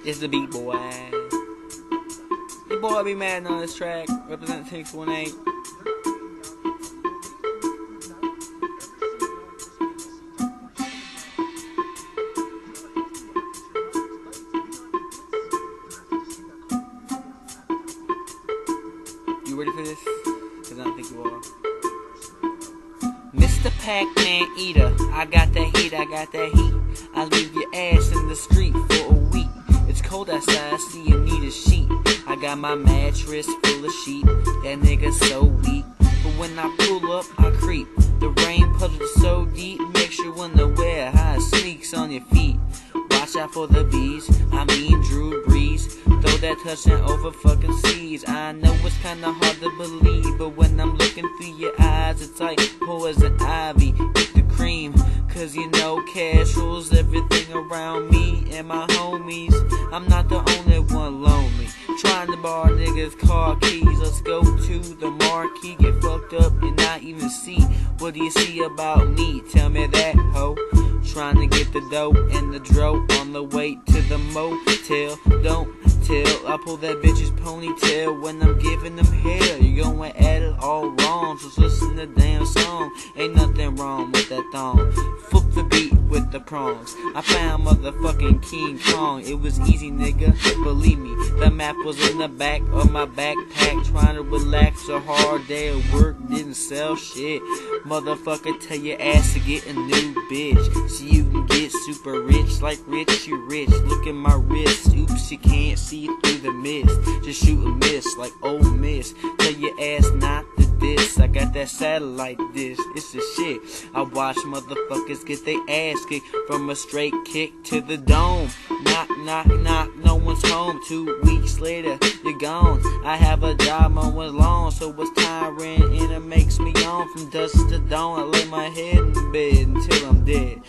It's the beat boy. The boy be mad on this track. Represent 618. You ready for this? Because I don't think you are. Mr. Pac-Man Eater, I got that heat, I got that heat. I leave your ass in the street for a week. It's cold outside, see you need a sheet. I got my mattress full of sheep. That nigga so weak, but when I pull up, I creep. The rain puddles so deep, makes you wanna wear high sneaks on your feet. Watch out for the bees, I mean Drew Brees. Throw that touchdown over fucking seas. I know it's kinda hard to believe, but when I'm looking through your eyes, it's like poison ivy. Get the cream, cause you know cash rules everything around me and my homies. I'm not the only one lonely, trying to borrow niggas' car keys. Let's go to the marquee, get fucked up and not even see. What do you see about me? Tell me that, ho. Trying to get the dough and the dro on the way to the motel. Don't tell, I pull that bitch's ponytail when I'm giving them hell. You're going at it all wrong, just listen to the damn song. Ain't nothing wrong with that thong. Flip the beat with the prongs. I found motherfucking King Kong. It was easy, nigga, believe me. The map was in the back of my backpack. Trying to relax, a hard day of work, didn't sell shit. Motherfucker, tell your ass to get a new bitch, so you can get super rich. Like rich, you rich. Look at my wrist. Oops, you can't see through the mist. Just shoot a miss like Ole Miss. Tell your ass not to diss. I got that satellite dish. It's the shit. I watch motherfuckers get their ass kicked from a straight kick to the dome. Knock, knock, knock. No one's home. 2 weeks later, you're gone. I have a job mowing lawn, so it's tiring and it makes me yawn from dusk to dawn. I lay my head in bed until I'm dead.